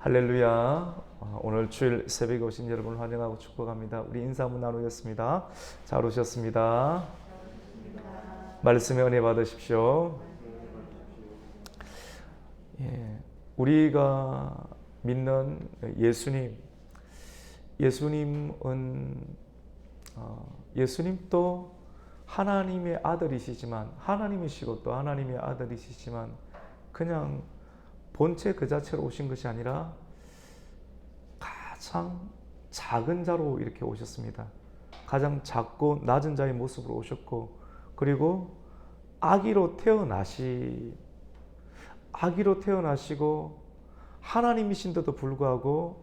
할렐루야. 오늘 주일 새벽에 오신 여러분을 환영하고 축복합니다. 우리 인사 한번 나누겠습니다. 잘 오셨습니다. 말씀의 은혜 받으십시오. 우리가 믿는 예수님도 하나님의 아들이시지만 하나님이시고 또 하나님의 아들이시지만 그냥 본체 그 자체로 오신 것이 아니라 가장 작은 자로 이렇게 오셨습니다. 가장 작고 낮은 자의 모습으로 오셨고, 그리고 아기로 태어나시고 하나님이신데도 불구하고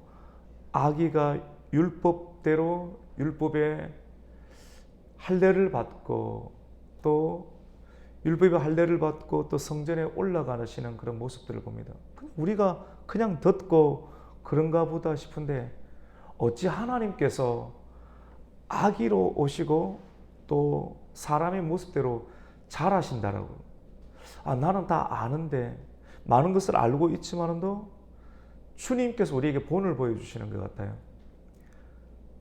아기가 율법의 할례를 받고 또 성전에 올라가시는 그런 모습들을 봅니다. 우리가 그냥 듣고 그런가 보다 싶은데 어찌 하나님께서 아기로 오시고 또 사람의 모습대로 자라신다라고. 나는 다 아는데, 많은 것을 알고 있지만도 주님께서 우리에게 본을 보여주시는 것 같아요.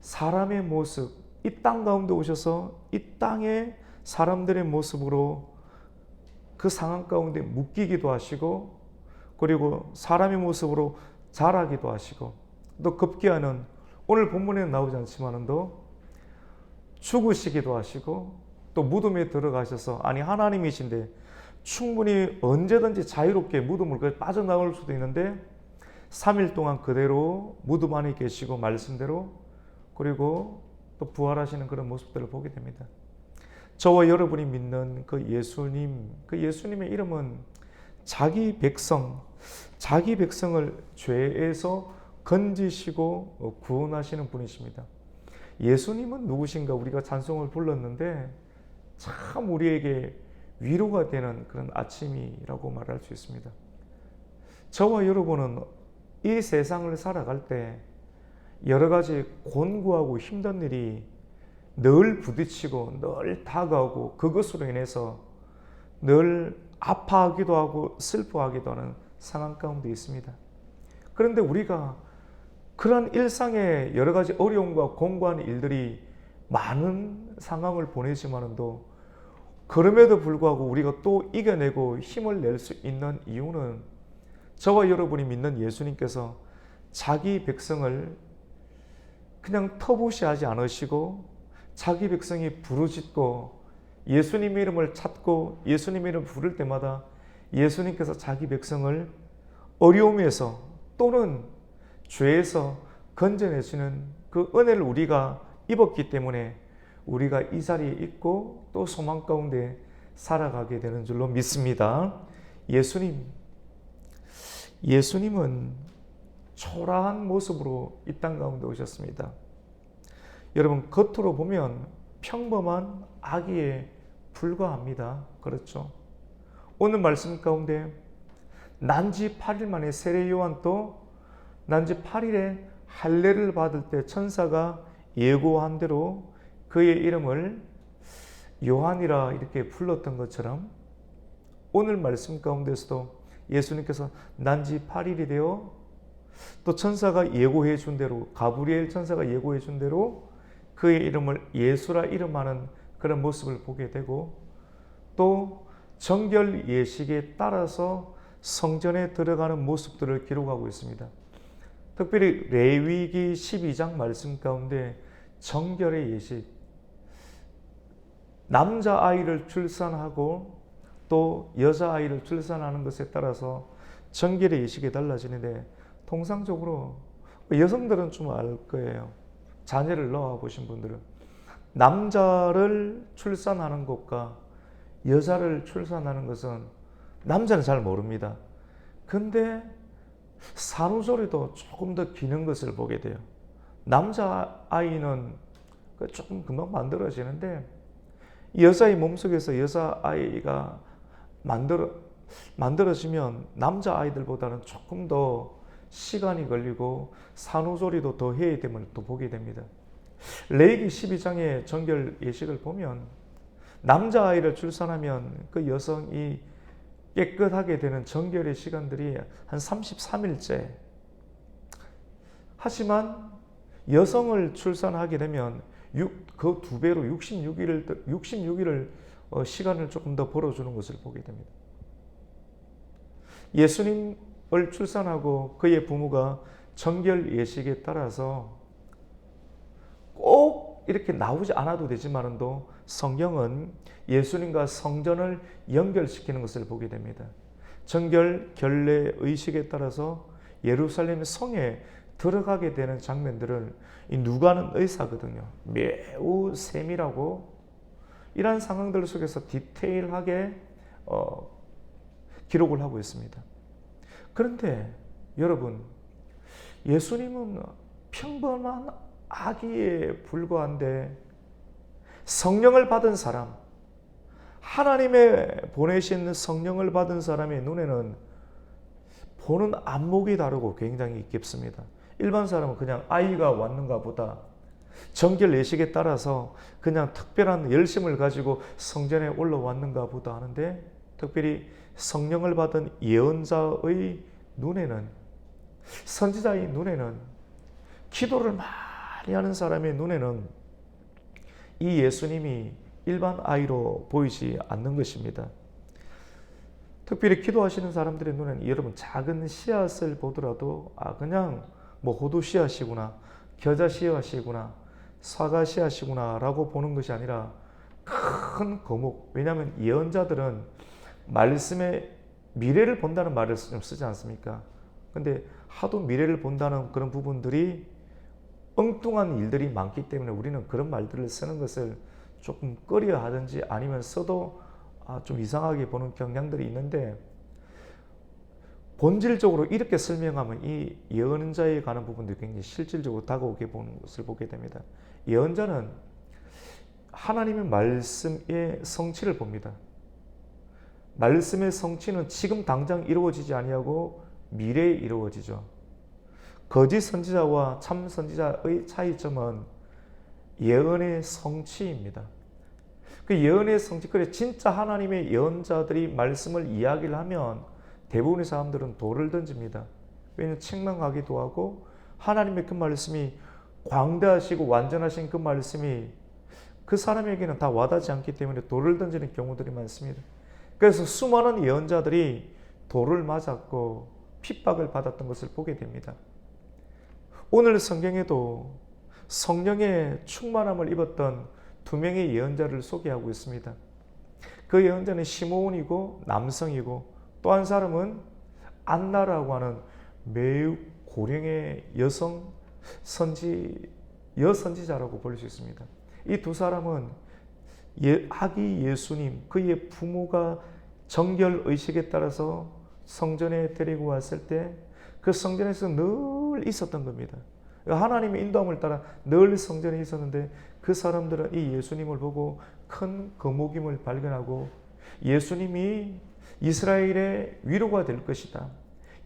사람의 모습, 이 땅 가운데 오셔서 이 땅의 사람들의 모습으로 그 상황 가운데 묶이기도 하시고, 그리고 사람의 모습으로 자라기도 하시고, 또 급기야는 오늘 본문에는 나오지 않지만도 죽으시기도 하시고, 또 무덤에 들어가셔서, 하나님이신데 충분히 언제든지 자유롭게 무덤을 빠져나올 수도 있는데 3일 동안 그대로 무덤 안에 계시고 말씀대로, 그리고 또 부활하시는 그런 모습들을 보게 됩니다. 저와 여러분이 믿는 그 예수님의 이름은 자기 백성을 죄에서 건지시고 구원하시는 분이십니다. 예수님은 누구신가 우리가 찬송을 불렀는데 참 우리에게 위로가 되는 그런 아침이라고 말할 수 있습니다. 저와 여러분은 이 세상을 살아갈 때 여러 가지 곤고하고 힘든 일이 늘 부딪히고 늘 다가오고, 그것으로 인해서 늘 아파하기도 하고 슬퍼하기도 하는 상황 가운데 있습니다. 그런데 우리가 그런 일상의 여러 가지 어려움과 공고한 일들이 많은 상황을 보내지만도 그럼에도 불구하고 우리가 또 이겨내고 힘을 낼 수 있는 이유는 저와 여러분이 믿는 예수님께서 자기 백성을 그냥 터부시하지 않으시고 자기 백성이 부르짖고 예수님의 이름을 찾고 예수님의 이름을 부를 때마다 예수님께서 자기 백성을 어려움에서 또는 죄에서 건져내시는 그 은혜를 우리가 입었기 때문에 우리가 이 자리에 있고 또 소망 가운데 살아가게 되는 줄로 믿습니다. 예수님은 초라한 모습으로 이 땅 가운데 오셨습니다. 여러분, 겉으로 보면 평범한 아기에 불과합니다. 그렇죠? 오늘 말씀 가운데 난지 8일 만에 세례 요한도 난지 8일에 할례를 받을 때 천사가 예고한 대로 그의 이름을 요한이라 이렇게 불렀던 것처럼 오늘 말씀 가운데서도 예수님께서 난지 8일이 되어 또 천사가 예고해 준 대로, 가브리엘 천사가 예고해 준 대로 그의 이름을 예수라 이름하는 그런 모습을 보게 되고, 또 정결 예식에 따라서 성전에 들어가는 모습들을 기록하고 있습니다. 특별히 레위기 12장 말씀 가운데 정결의 예식, 남자아이를 출산하고 또 여자아이를 출산하는 것에 따라서 정결의 예식이 달라지는데, 통상적으로 여성들은 좀 알 거예요. 자녀를 낳아 보신 분들은 남자를 출산하는 것과 여자를 출산하는 것은 남자는 잘 모릅니다. 근데 산후조리도 조금 더 기는 것을 보게 돼요. 남자아이는 조금 금방 만들어지는데 여자의 몸속에서 여자아이가 만들어지면 남자아이들보다는 조금 더 시간이 걸리고 산후조리도 더 해야 됨을 또 보게 됩니다. 레위기 12장의 정결 예식을 보면 남자아이를 출산하면 그 여성이 깨끗하게 되는 정결의 시간들이 한 33일째 하지만 여성을 출산하게 되면 그 2배로 66일을 시간을 조금 더 벌어주는 것을 보게 됩니다. 예수님을 출산하고 그의 부모가 정결 예식에 따라서 꼭 이렇게 나오지 않아도 되지만도 성경은 예수님과 성전을 연결시키는 것을 보게 됩니다. 정결 결례 의식에 따라서 예루살렘 성에 들어가게 되는 장면들을 이 누가는 의사거든요. 매우 세밀하고 이러한 상황들 속에서 디테일하게 기록을 하고 있습니다. 그런데 여러분, 예수님은 평범한 아기에 불과한데 성령을 받은 사람, 하나님의 보내신 성령을 받은 사람의 눈에는 보는 안목이 다르고 굉장히 깊습니다. 일반 사람은 그냥 아이가 왔는가 보다, 정결 예식에 따라서 그냥 특별한 열심을 가지고 성전에 올라왔는가 보다 하는데, 특별히 성령을 받은 예언자의 눈에는, 선지자의 눈에는, 기도를 많이 하는 사람의 눈에는 이 예수님이 일반 아이로 보이지 않는 것입니다. 특별히 기도하시는 사람들의 눈에는 여러분 작은 씨앗을 보더라도 그냥 뭐 호두 씨앗이구나, 겨자 씨앗이구나, 사과 씨앗이구나 라고 보는 것이 아니라 큰 거목. 왜냐하면 예언자들은 말씀에 미래를 본다는 말을 좀 쓰지 않습니까? 근데 하도 미래를 본다는 그런 부분들이 엉뚱한 일들이 많기 때문에 우리는 그런 말들을 쓰는 것을 조금 꺼려 하든지 아니면 써도 좀 이상하게 보는 경향들이 있는데, 본질적으로 이렇게 설명하면 이 예언자에 관한 부분들이 굉장히 실질적으로 다가오게 보는 것을 보게 됩니다. 예언자는 하나님의 말씀의 성취를 봅니다. 말씀의 성취는 지금 당장 이루어지지 아니하고 미래에 이루어지죠. 거짓 선지자와 참 선지자의 차이점은 예언의 성취입니다. 그 예언의 성취, 그래 진짜 하나님의 예언자들이 말씀을 이야기를 하면 대부분의 사람들은 돌을 던집니다. 왜냐하면 책망하기도 하고 하나님의 그 말씀이 광대하시고 완전하신 그 말씀이 그 사람에게는 다 와닿지 않기 때문에 돌을 던지는 경우들이 많습니다. 그래서 수많은 예언자들이 돌을 맞았고 핍박을 받았던 것을 보게 됩니다. 오늘 성경에도 성령의 충만함을 입었던 2명의 예언자를 소개하고 있습니다. 그 예언자는 시므온이고 남성이고, 또 한 사람은 안나라고 하는 매우 고령의 여선지자라고 볼 수 있습니다. 이 두 사람은 아기 예수님, 그의 부모가 정결 의식에 따라서 성전에 데리고 왔을 때 그 성전에서 늘 있었던 겁니다. 하나님의 인도함을 따라 늘 성전에 있었는데 그 사람들은 이 예수님을 보고 큰 거목임을 발견하고 예수님이 이스라엘의 위로가 될 것이다,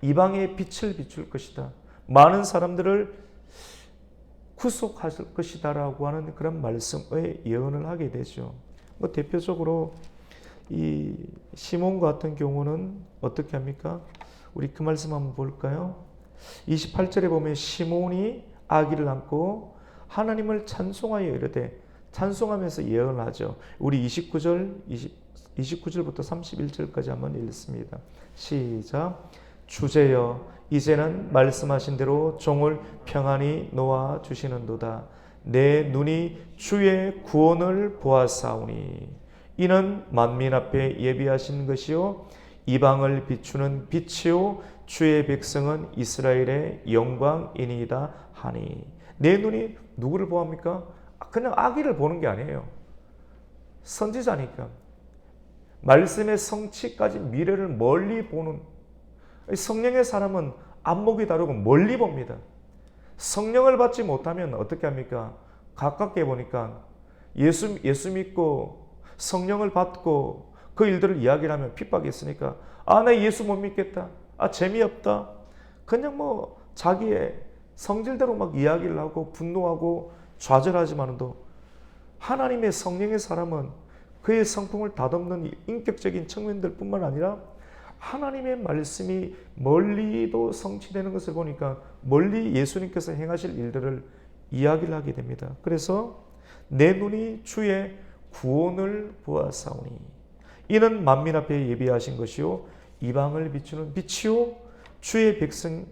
이방의 빛을 비출 것이다, 많은 사람들을 구속하실 것이다 라고 하는 그런 말씀의 예언을 하게 되죠. 대표적으로 이 시몬 같은 경우는 어떻게 합니까? 우리 그 말씀 한번 볼까요? 28절에 보면 시몬이 아기를 안고 하나님을 찬송하여 이르되, 찬송하면서 예언을 하죠. 우리 29절부터 31절까지 한번 읽습니다. 시작. 주제여, 이제는 말씀하신 대로 종을 평안히 놓아 주시는도다. 내 눈이 주의 구원을 보았사오니 이는 만민 앞에 예비하신 것이요 이방을 비추는 빛이요 주의 백성은 이스라엘의 영광이니이다 하니. 내 눈이 누구를 보합니까? 그냥 아기를 보는 게 아니에요. 선지자니까 말씀의 성취까지 미래를 멀리 보는, 성령의 사람은 안목이 다르고 멀리 봅니다. 성령을 받지 못하면 어떻게 합니까? 가깝게 보니까 예수 믿고 성령을 받고 그 일들을 이야기를 하면 핍박이 있으니까 나 예수 못 믿겠다, 재미없다, 그냥 자기의 성질대로 막 이야기를 하고 분노하고 좌절하지만도, 하나님의 성령의 사람은 그의 성품을 다듬는 인격적인 측면들 뿐만 아니라 하나님의 말씀이 멀리도 성취되는 것을 보니까 멀리 예수님께서 행하실 일들을 이야기를 하게 됩니다. 그래서 내 눈이 주의 구원을 보았사오니 이는 만민 앞에 예비하신 것이요 이방을 비추는 빛이요 주의 백성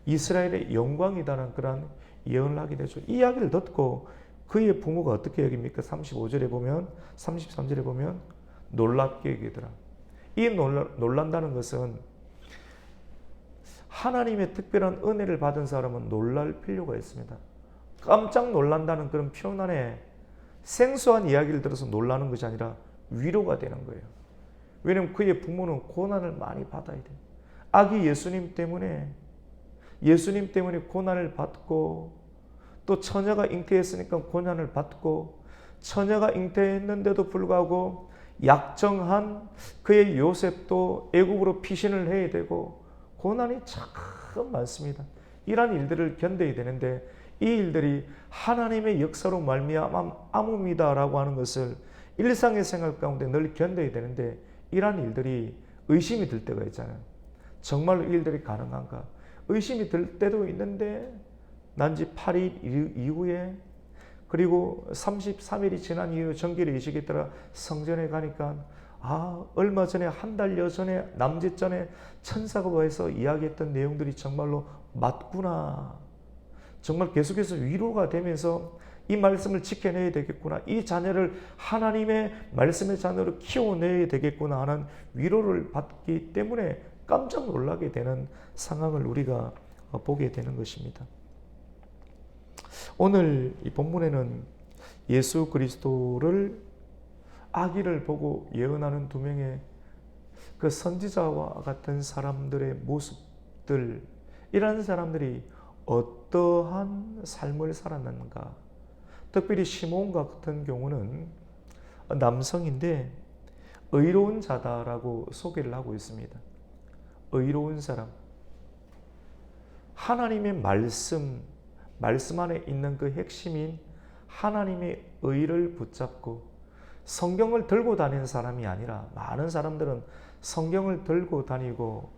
이스라엘의 영광이다라는 그런 예언을 하게 되죠. 이 이야기를 듣고 그의 부모가 어떻게 여깁니까? 35절에 보면 33절에 보면 놀랍게 여기더라. 이 놀란다는 것은 하나님의 특별한 은혜를 받은 사람은 놀랄 필요가 있습니다. 깜짝 놀란다는 그런 표현 안에 생소한 이야기를 들어서 놀라는 것이 아니라 위로가 되는 거예요. 왜냐하면 그의 부모는 고난을 많이 받아야 돼요. 아기 예수님 때문에 고난을 받고 또 처녀가 잉태했으니까 고난을 받고 처녀가 잉태했는데도 불구하고 약정한 그의 요셉도 애굽으로 피신을 해야 되고 고난이 참 많습니다. 이러한 일들을 견뎌야 되는데 이 일들이 하나님의 역사로 말미암음이다라고 하는 것을 일상의 생활 가운데 늘 견뎌야 되는데 이러한 일들이 의심이 들 때가 있잖아요. 정말로 이 일들이 가능한가? 의심이 들 때도 있는데 난지 8일 이후에 그리고 33일이 지난 이후 정기를 의식에 따라 성전에 가니까 얼마 전에 한 달여 전에 남짓 전에 천사가 와서 이야기했던 내용들이 정말로 맞구나. 정말 계속해서 위로가 되면서 이 말씀을 지켜내야 되겠구나. 이 자녀를 하나님의 말씀의 자녀로 키워내야 되겠구나 하는 위로를 받기 때문에 깜짝 놀라게 되는 상황을 우리가 보게 되는 것입니다. 오늘 이 본문에는 예수 그리스도를 아기를 보고 예언하는 두 명의 그 선지자와 같은 사람들의 모습들, 이런 사람들이 어떠한 삶을 살았는가. 특별히 시몬과 같은 경우는 남성인데 의로운 자다라고 소개를 하고 있습니다. 의로운 사람. 하나님의 말씀 안에 있는 그 핵심인 하나님의 의를 붙잡고 성경을 들고 다니는 사람이 아니라 많은 사람들은 성경을 들고 다니고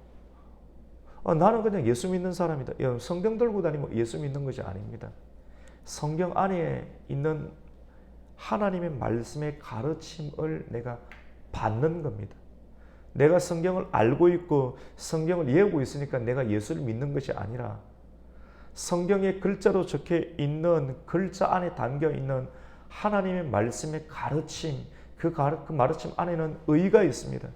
나는 그냥 예수 믿는 사람이다. 성경 들고 다니면 예수 믿는 것이 아닙니다. 성경 안에 있는 하나님의 말씀의 가르침을 내가 받는 겁니다. 내가 성경을 알고 있고 성경을 외우고 있으니까 내가 예수를 믿는 것이 아니라 성경의 글자로 적혀 있는 글자 안에 담겨 있는 하나님의 말씀의 가르침, 그 가르침 안에는 의가 있습니다.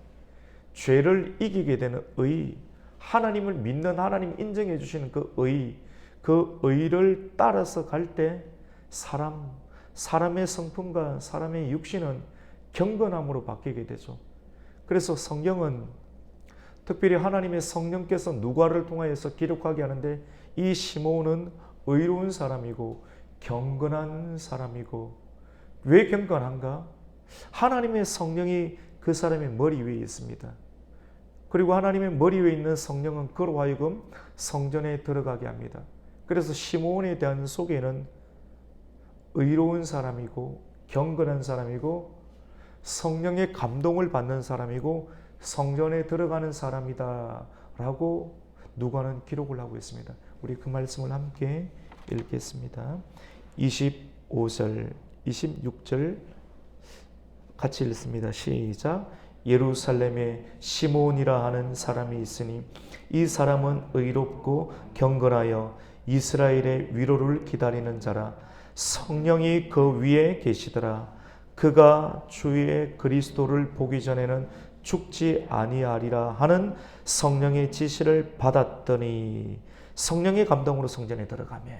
죄를 이기게 되는 의, 하나님을 믿는 하나님 인정해 주시는 그 의를 따라서 갈 때 사람의 성품과 사람의 육신은 경건함으로 바뀌게 되죠. 그래서 성경은 특별히 하나님의 성령께서 누가를 통하여서 기록하게 하는데 이 시몬은 의로운 사람이고 경건한 사람이고 왜 경건한가? 하나님의 성령이 그 사람의 머리 위에 있습니다. 그리고 하나님의 머리 위에 있는 성령은 그로 하여금 성전에 들어가게 합니다. 그래서 시몬에 대한 소개는 의로운 사람이고 경건한 사람이고 성령의 감동을 받는 사람이고 성전에 들어가는 사람이다 라고 누가는 기록을 하고 있습니다. 우리 그 말씀을 함께 읽겠습니다. 25절, 26절 같이 읽습니다. 시작. 예루살렘에 시몬이라 하는 사람이 있으니 이 사람은 의롭고 경건하여 이스라엘의 위로를 기다리는 자라. 성령이 그 위에 계시더라. 그가 주의 그리스도를 보기 전에는 죽지 아니하리라 하는 성령의 지시를 받았더니 성령의 감동으로 성전에 들어가며.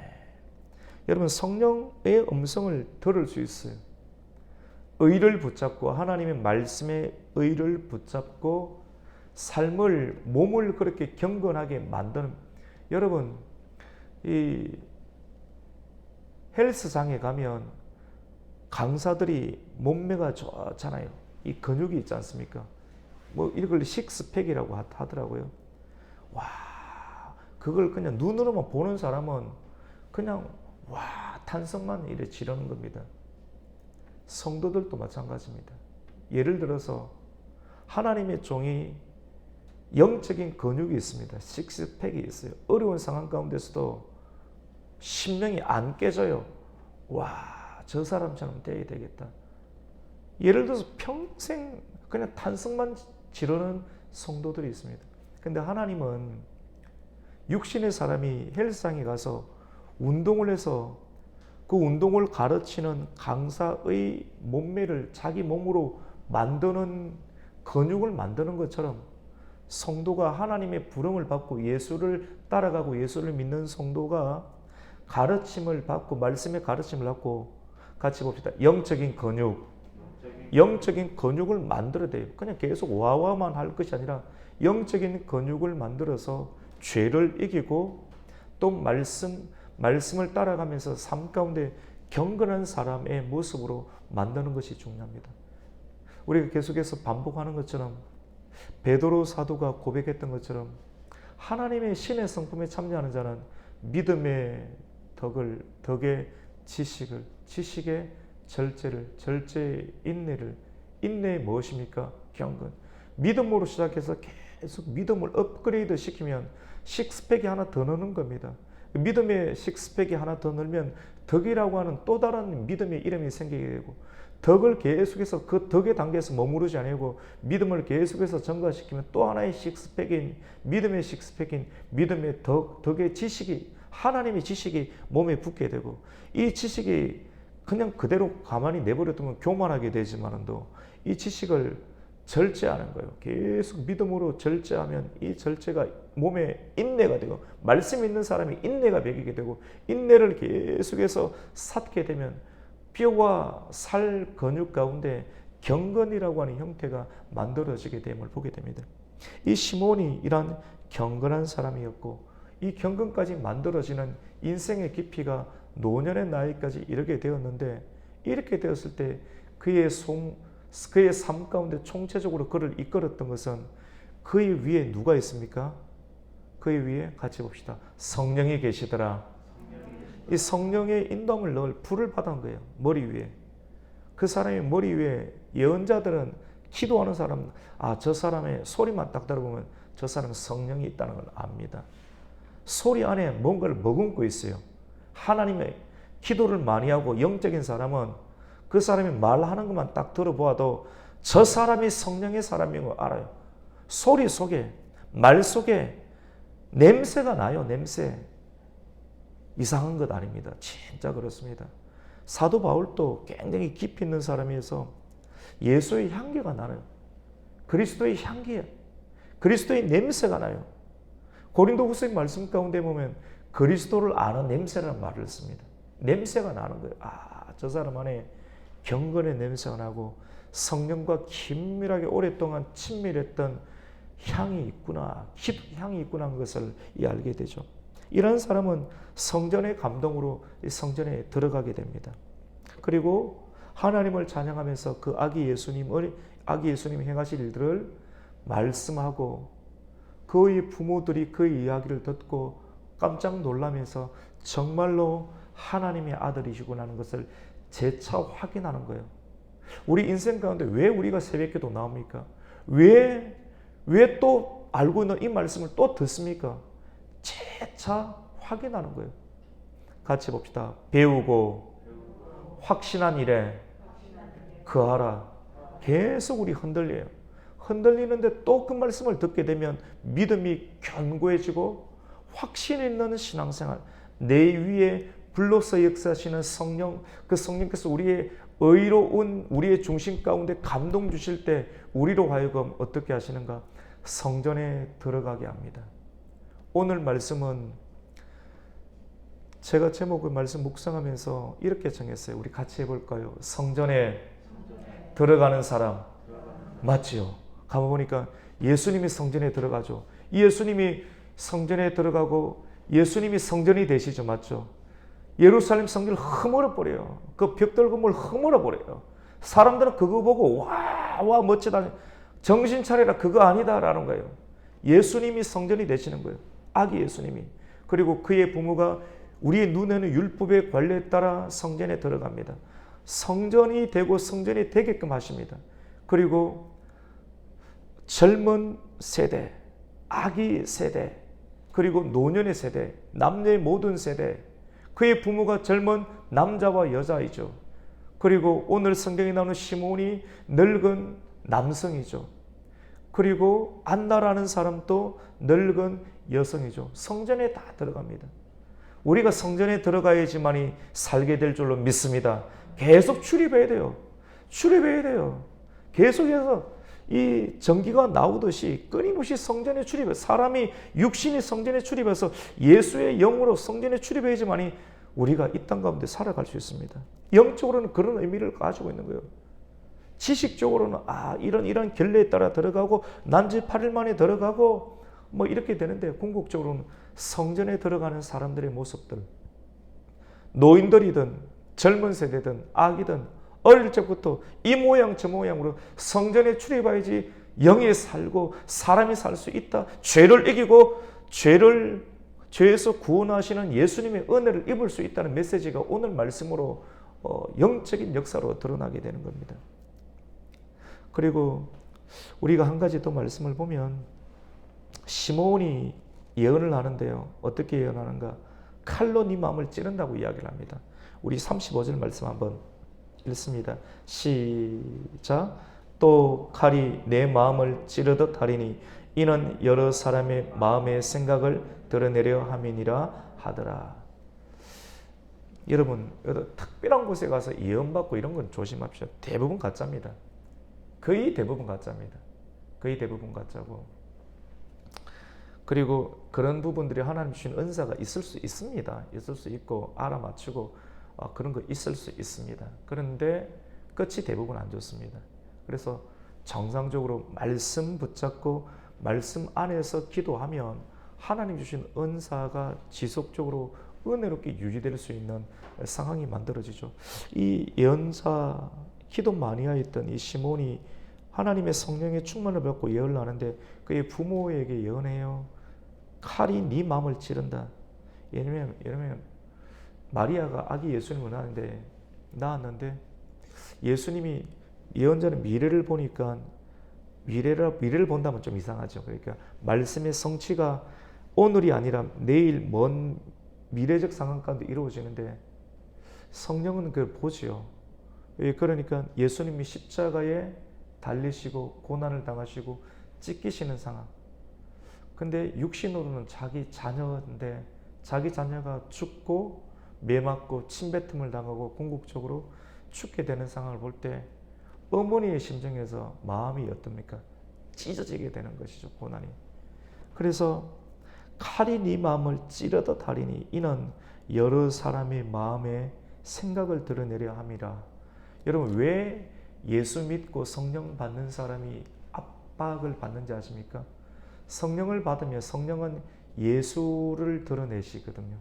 여러분, 성령의 음성을 들을 수 있어요. 의를 붙잡고 하나님의 말씀의 의를 붙잡고 삶을 몸을 그렇게 경건하게 만드는. 여러분, 이 헬스장에 가면 강사들이 몸매가 좋잖아요. 이 근육이 있지 않습니까? 뭐 이걸 식스팩이라고 하더라고요. 와, 그걸 그냥 눈으로만 보는 사람은 그냥 탄성만 이래 지르는 겁니다. 성도들도 마찬가지입니다. 예를 들어서 하나님의 종이 영적인 근육이 있습니다. 식스팩이 있어요. 어려운 상황 가운데서도 심령이 안 깨져요. 와, 저 사람처럼 돼야 되겠다. 예를 들어서 평생 그냥 탄성만 지르는 성도들이 있습니다. 근데 하나님은 육신의 사람이 헬스장에 가서 운동을 해서 그 운동을 가르치는 강사의 몸매를 자기 몸으로 만드는 근육을 만드는 것처럼 성도가 하나님의 부름을 받고 예수를 따라가고 예수를 믿는 성도가 가르침을 받고 말씀의 가르침을 받고 같이 봅시다. 영적인 근육을 만들어야 돼요. 그냥 계속 와와만 할 것이 아니라 영적인 근육을 만들어서 죄를 이기고 또 말씀을 따라가면서 삶 가운데 경건한 사람의 모습으로 만드는 것이 중요합니다. 우리가 계속해서 반복하는 것처럼 베드로 사도가 고백했던 것처럼 하나님의 신의 성품에 참여하는 자는 믿음의 덕의 지식의 절제의 인내의 무엇입니까? 경건. 믿음으로 시작해서 계속 믿음을 업그레이드 시키면 식스팩이 하나 더 넣는 겁니다. 믿음의 식스팩이 하나 더 넣으면 덕이라고 하는 또 다른 믿음의 이름이 생기게 되고 덕을 계속해서 그 덕의 단계에서 머무르지 아니고 믿음을 계속해서 증가시키면 또 하나의 식스팩인 믿음의 덕의 지식이 하나님의 지식이 몸에 붙게 되고 이 지식이 그냥 그대로 가만히 내버려두면 교만하게 되지만도 이 지식을 절제하는 거예요. 계속 믿음으로 절제하면 이 절제가 몸에 인내가 되고 말씀 있는 사람이 인내가 배기게 되고 인내를 계속해서 쌓게 되면 뼈와 살 근육 가운데 경건이라고 하는 형태가 만들어지게 됨을 보게 됩니다. 이 시몬이 이러한 경건한 사람이었고 이 경건까지 만들어지는 인생의 깊이가 노년의 나이까지 이르게 되었는데 이렇게 되었을 때 그의 삶 가운데 총체적으로 그를 이끌었던 것은 그의 위에 누가 있습니까? 그의 위에 같이 봅시다. 성령이 계시더라. 이 성령의 인도함을 넣을 불을 받은 거예요. 머리 위에. 그 사람의 머리 위에 예언자들은 기도하는 사람, 저 사람의 소리만 딱 들어보면 저 사람은 성령이 있다는 걸 압니다. 소리 안에 뭔가를 머금고 있어요. 하나님의 기도를 많이 하고 영적인 사람은 그 사람이 말하는 것만 딱 들어보아도 저 사람이 성령의 사람인 걸 알아요. 소리 속에, 말 속에 냄새가 나요. 냄새. 이상한 것 아닙니다. 진짜 그렇습니다. 사도 바울도 굉장히 깊이 있는 사람이어서 예수의 향기가 나요. 그리스도의 향기예요. 그리스도의 냄새가 나요. 고린도후서 말씀 가운데 보면 그리스도를 아는 냄새라는 말을 씁니다. 냄새가 나는 거예요. 저 사람 안에 경건의 냄새가 나고 성령과 긴밀하게 오랫동안 친밀했던 향이 있구나, 향이 있구나 하는 것을 알게 되죠. 이런 사람은 성전의 감동으로 성전에 들어가게 됩니다. 그리고 하나님을 찬양하면서 그 아기 예수님이 행하실 일들을 말씀하고 그의 부모들이 그의 이야기를 듣고 깜짝 놀라면서 정말로 하나님의 아들이시구나 하는 것을 재차 확인하는 거예요. 우리 인생 가운데 왜 우리가 새벽기도 나옵니까? 왜 또 알고 있는 이 말씀을 또 듣습니까? 재차 확인하는 거예요. 같이 봅시다. 배우고 확신한 일에 거하라. 계속 우리 흔들려요. 흔들리는데 또 그 말씀을 듣게 되면 믿음이 견고해지고 확신 있는 신앙생활, 내 위에 불로서 역사하시는 성령, 그 성령께서 우리의 의로운 우리의 중심 가운데 감동 주실 때 우리로 하여금 어떻게 하시는가? 성전에 들어가게 합니다. 오늘 말씀은 제가 제목을 말씀 묵상하면서 이렇게 정했어요. 우리 같이 해볼까요? 성전에 들어가는 사람 맞지요? 가보니까 예수님이 성전에 들어가죠. 예수님이 성전에 들어가고 예수님이 성전이 되시죠. 맞죠? 예루살렘 성전을 허물어버려요. 그 벽돌 건물 허물어버려요. 사람들은 그거 보고 와 멋지다. 정신 차리라 그거 아니다라는 거예요. 예수님이 성전이 되시는 거예요. 아기 예수님이. 그리고 그의 부모가 우리의 눈에는 율법의 관례에 따라 성전에 들어갑니다. 성전이 되고 성전이 되게끔 하십니다. 그리고 젊은 세대, 아기 세대, 그리고 노년의 세대, 남녀의 모든 세대, 그의 부모가 젊은 남자와 여자이죠. 그리고 오늘 성경에 나오는 시몬이 늙은 남성이죠. 그리고 안나라는 사람도 늙은 여성이죠. 성전에 다 들어갑니다. 우리가 성전에 들어가야지만이 살게 될 줄로 믿습니다. 계속 출입해야 돼요. 출입해야 돼요. 계속해서 이 전기가 나오듯이 끊임없이 성전에 출입해, 사람이 육신이 성전에 출입해서 예수의 영으로 성전에 출입해야지만이 우리가 이 땅 가운데 살아갈 수 있습니다. 영적으로는 그런 의미를 가지고 있는 거예요. 지식적으로는 이런 결례에 따라 들어가고 난지 8일 만에 들어가고 뭐 이렇게 되는데, 궁극적으로는 성전에 들어가는 사람들의 모습들, 노인들이든 젊은 세대든 아기든 어릴 적부터 이 모양 저 모양으로 성전에 출입해야지 영에 살고 사람이 살 수 있다. 죄를 이기고 죄에서 구원하시는 예수님의 은혜를 입을 수 있다는 메시지가 오늘 말씀으로 영적인 역사로 드러나게 되는 겁니다. 그리고 우리가 한 가지 더 말씀을 보면, 시몬이 예언을 하는데요. 어떻게 예언하는가? 칼로 네 마음을 찌른다고 이야기를 합니다. 우리 35절 말씀 한번 읽습니다. 시작. 또 칼이 내 마음을 찌르듯 하리니 이는 여러 사람의 마음의 생각을 드러내려 함이니라 하더라. 여러분, 특별한 곳에 가서 예언받고 이런 건 조심합시다. 대부분 가짜입니다. 거의 대부분 가짜입니다. 거의 대부분 가짜고, 그리고 그런 부분들이 하나님 주신 은사가 있을 수 있습니다. 있을 수 있고 알아맞히고 그런 거 있을 수 있습니다. 그런데 끝이 대부분 안 좋습니다. 그래서 정상적으로 말씀 붙잡고 말씀 안에서 기도하면 하나님 주신 은사가 지속적으로 은혜롭게 유지될 수 있는 상황이 만들어지죠. 이 예언자, 기도 많이 하였던 이 시몬이 하나님의 성령의 충만을 받고 예언을 하는데 그의 부모에게 예언해요. 칼이 네 마음을 찌른다. 왜냐면 마리아가 아기 예수님을 낳았는데 예수님이, 예언자는 미래를 보니까 미래를 본다면 좀 이상하죠. 그러니까 말씀의 성취가 오늘이 아니라 내일 먼 미래적 상황 가운데 이루어지는데 성령은 그걸 보지요. 그러니까 예수님이 십자가에 달리시고 고난을 당하시고 찢기시는 상황. 근데 육신으로는 자기 자녀인데 자기 자녀가 죽고 매맞고 침뱉음을 당하고 궁극적으로 죽게 되는 상황을 볼 때 어머니의 심정에서 마음이 어떻습니까? 찢어지게 되는 것이죠, 고난이. 그래서 칼이 네 마음을 찌르듯 하리니 이는 여러 사람의 마음에 생각을 드러내려 함이라. 여러분, 왜 예수 믿고 성령 받는 사람이 압박을 받는지 아십니까? 성령을 받으면 성령은 예수를 드러내시거든요.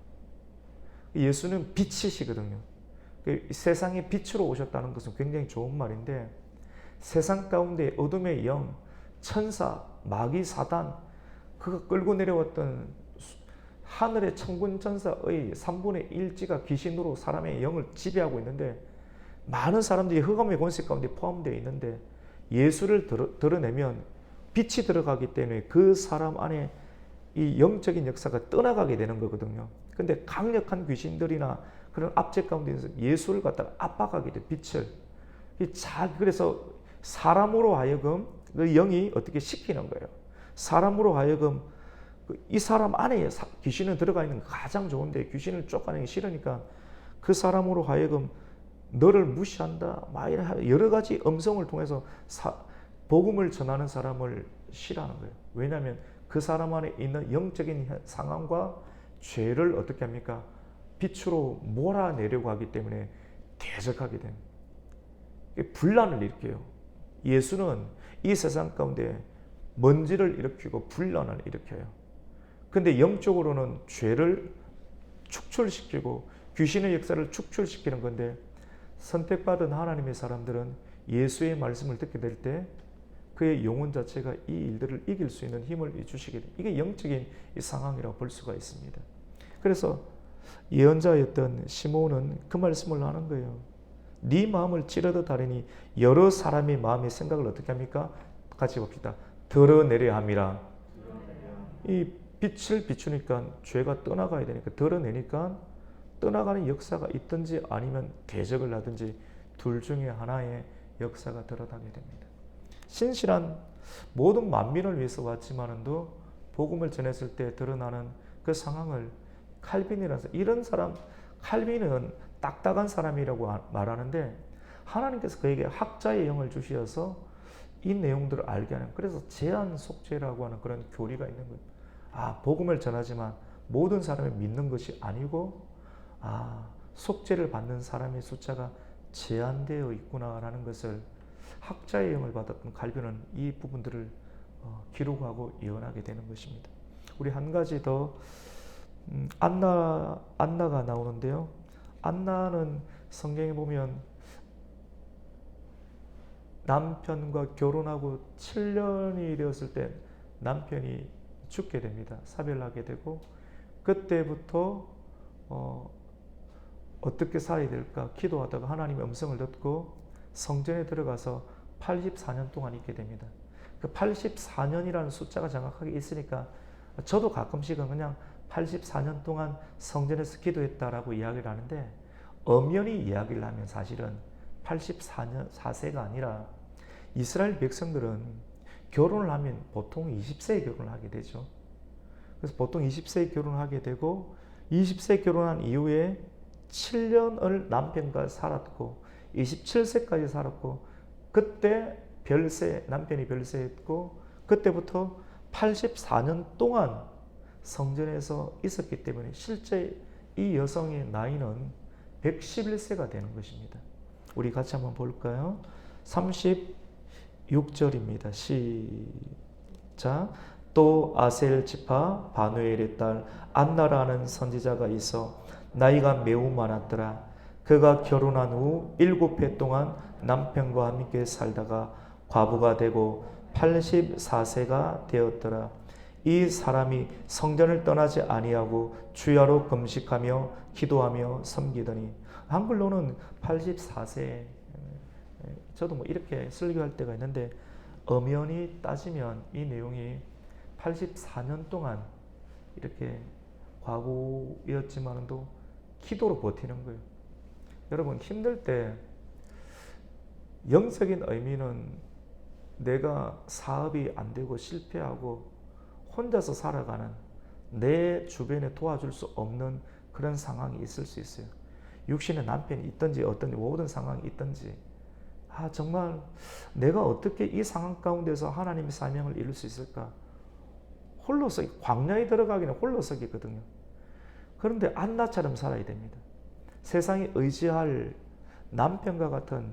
예수는 빛이시거든요. 세상의 빛으로 오셨다는 것은 굉장히 좋은 말인데, 세상 가운데 어둠의 영, 천사, 마귀, 사단, 그가 끌고 내려왔던 하늘의 천군 천사의 3분의 1지가 귀신으로 사람의 영을 지배하고 있는데, 많은 사람들이 흑암의 권세 가운데 포함되어 있는데 예수를 드러내면 빛이 들어가기 때문에 그 사람 안에 이 영적인 역사가 떠나가게 되는 거거든요. 근데 강력한 귀신들이나 그런 압제 가운데서 예수를 갖다가 압박하게 돼, 빛을. 그래서 사람으로 하여금 그 영이 어떻게 시키는 거예요. 사람으로 하여금 이 사람 안에 귀신은 들어가 있는 거 가장 좋은데 귀신을 쫓아내기 싫으니까 그 사람으로 하여금 너를 무시한다, 여러 가지 음성을 통해서 복음을 전하는 사람을 싫어하는 거예요. 왜냐하면 그 사람 안에 있는 영적인 상황과 죄를 어떻게 합니까? 빛으로 몰아내려고 하기 때문에 대적하게 됩니다. 분란을 일으켜요. 예수는 이 세상 가운데 먼지를 일으키고 분란을 일으켜요. 근데 영적으로는 죄를 축출시키고 귀신의 역사를 축출시키는 건데, 선택받은 하나님의 사람들은 예수의 말씀을 듣게 될 때 그의 영혼 자체가 이 일들을 이길 수 있는 힘을 주시게 됩니다. 이게 영적인 이 상황이라고 볼 수가 있습니다. 그래서 예언자였던 시몬은 그 말씀을 하는 거예요. 네 마음을 찌르듯 하리니 여러 사람의 마음의 생각을 어떻게 합니까? 같이 봅시다. 드러내려 함이라. 이 빛을 비추니까 죄가 떠나가야 되니까 드러내니까 떠나가는 역사가 있든지 아니면 대적을 하든지 둘 중에 하나의 역사가 드러나게 됩니다. 신실한 모든 만민을 위해서 왔지만도 복음을 전했을 때 드러나는 그 상황을 칼빈이라서 이런 사람 칼빈은 딱딱한 사람이라고 말하는데 하나님께서 그에게 학자의 영을 주셔서 이 내용들을 알게 하는 그래서 제한 속죄라고 하는 그런 교리가 있는 거예요. 복음을 전하지만 모든 사람을 믿는 것이 아니고 속죄를 받는 사람의 숫자가 제한되어 있구나라는 것을 학자의 영을 받았던 칼빈은 이 부분들을 기록하고 예언하게 되는 것입니다. 우리 한 가지 더 안나가 나오는데요. 안나는 성경에 보면 남편과 결혼하고 7년이 되었을 때 남편이 죽게 됩니다. 사별하게 되고 그때부터 어떻게 살아야 될까 기도하다가 하나님의 음성을 듣고 성전에 들어가서 84년 동안 있게 됩니다. 그 84년이라는 숫자가 정확하게 있으니까 저도 가끔씩은 그냥 84년 동안 성전에서 기도했다라고 이야기를 하는데 엄연히 이야기를 하면 사실은 84세가 아니라 이스라엘 백성들은 결혼을 하면 보통 20세에 결혼을 하게 되죠. 그래서 보통 20세에 결혼을 하게 되고 20세 결혼한 이후에 7년을 남편과 살았고 27세까지 살았고 그때 남편이 별세했고 그때부터 84년 동안 성전에서 있었기 때문에 실제 이 여성의 나이는 111세가 되는 것입니다. 우리 같이 한번 볼까요? 36절입니다. 시작. 또 아셀 지파 바누엘의 딸 안나라는 선지자가 있어 나이가 매우 많았더라. 그가 결혼한 후 7해 동안 남편과 함께 살다가 과부가 되고 84세가 되었더라. 이 사람이 성전을 떠나지 아니하고 주야로 금식하며 기도하며 섬기더니 한글로는 84세 저도 이렇게 설교할 때가 있는데 엄연히 따지면 이 내용이 84년 동안 이렇게 과거였지만도 기도로 버티는 거예요. 여러분 힘들 때 영적인 의미는 내가 사업이 안 되고 실패하고 혼자서 살아가는 내 주변에 도와줄 수 없는 그런 상황이 있을 수 있어요. 육신의 남편이 있든지 어떤 모든 상황이 있든지 정말 내가 어떻게 이 상황 가운데서 하나님의 사명을 이룰 수 있을까? 홀로서기, 광야에 들어가기는 홀로서기거든요. 그런데 안나처럼 살아야 됩니다. 세상에 의지할 남편과 같은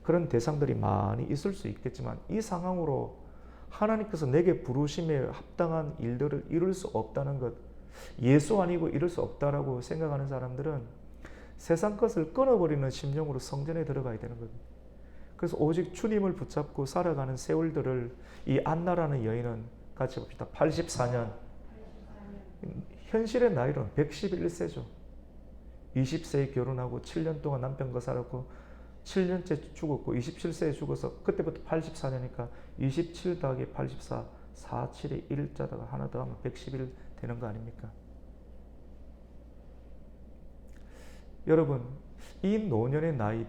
그런 대상들이 많이 있을 수 있겠지만 이 상황으로 하나님께서 내게 부르심에 합당한 일들을 이룰 수 없다는 것, 예수 아니고 이룰 수 없다라고 생각하는 사람들은 세상 것을 끊어버리는 심령으로 성전에 들어가야 되는 거예요. 그래서 오직 주님을 붙잡고 살아가는 세월들을 이 안나라는 여인은 같이 봅시다. 84년. 현실의 나이로는 111세죠. 20세에 결혼하고 7년 동안 남편과 살았고 7년째 죽었고 27세에 죽어서 그때부터 84년이니까 27 더하기 84 47에 1자다가 하나 더 하면 111 되는 거 아닙니까? 여러분 이 노년의 나이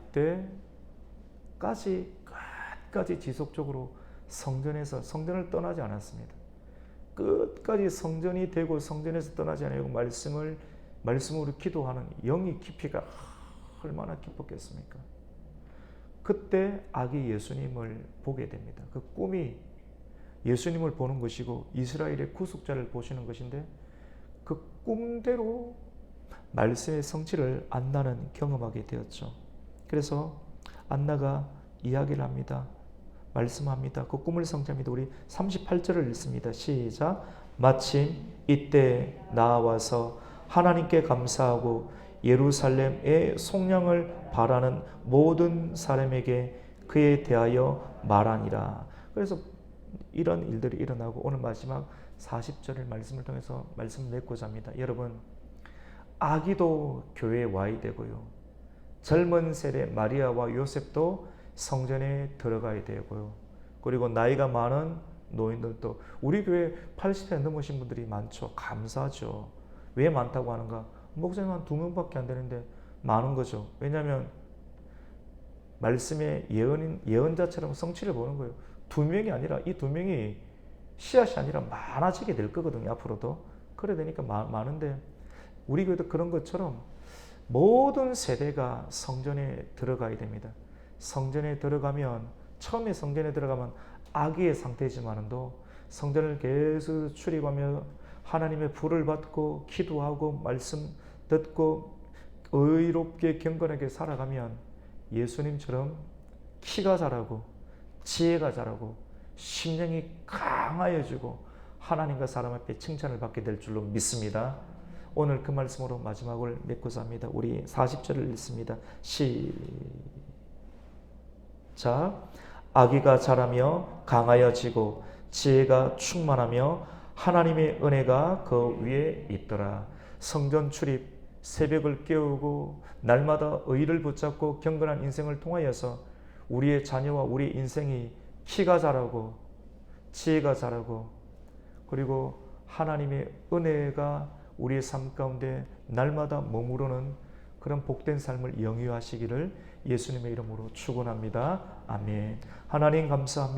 때까지 끝까지 지속적으로 성전을 떠나지 않았습니다. 끝까지 성전이 되고 성전에서 떠나지 않고 말씀으로 기도하는 영의 깊이가 얼마나 깊었겠습니까? 그때 아기 예수님을 보게 됩니다. 그 꿈이 예수님을 보는 것이고 이스라엘의 구속자를 보시는 것인데 그 꿈대로 말씀의 성취를 안나는 경험하게 되었죠. 그래서 안나가 이야기를 합니다. 말씀합니다. 그 꿈을 성취합니다. 우리 38절을 읽습니다. 시작. 마침 이때 나와서 하나님께 감사하고 예루살렘의 속량을 바라는 모든 사람에게 그에 대하여 말하니라. 그래서 이런 일들이 일어나고 오늘 마지막 40절의 말씀을 통해서 말씀을 맺고자 합니다. 여러분 아기도 교회에 와야 되고요. 젊은 세대 마리아와 요셉도 성전에 들어가야 되고요. 그리고 나이가 많은 노인들도 우리 교회 80세 넘으신 분들이 많죠. 감사하죠. 왜 많다고 하는가? 목사님 한 2명밖에 안 되는데 많은 거죠. 왜냐하면 말씀의 예언자처럼 성취를 보는 거예요. 2명이 아니라 이 2명이 씨앗이 아니라 많아지게 될 거거든요. 앞으로도. 그래 되니까 많은데 우리 교회도 그런 것처럼 모든 세대가 성전에 들어가야 됩니다. 성전에 들어가면 처음에 성전에 들어가면 아기의 상태지만도 성전을 계속 출입하며 하나님의 불을 받고 기도하고 말씀 듣고 의롭게 경건하게 살아가면 예수님처럼 키가 자라고 지혜가 자라고 심령이 강하여지고 하나님과 사람 앞에 칭찬을 받게 될 줄로 믿습니다. 오늘 그 말씀으로 마지막을 맺고자 합니다. 우리 40절을 읽습니다. 시작. 아기가 자라며 강하여지고 지혜가 충만하며 하나님의 은혜가 그 위에 있더라. 성전 출입, 새벽을 깨우고 날마다 의를 붙잡고 경건한 인생을 통하여서 우리의 자녀와 우리 인생이 키가 자라고 지혜가 자라고 그리고 하나님의 은혜가 우리의 삶 가운데 날마다 머무르는 그런 복된 삶을 영위하시기를 예수님의 이름으로 축원합니다. 아멘. 하나님 감사합니다.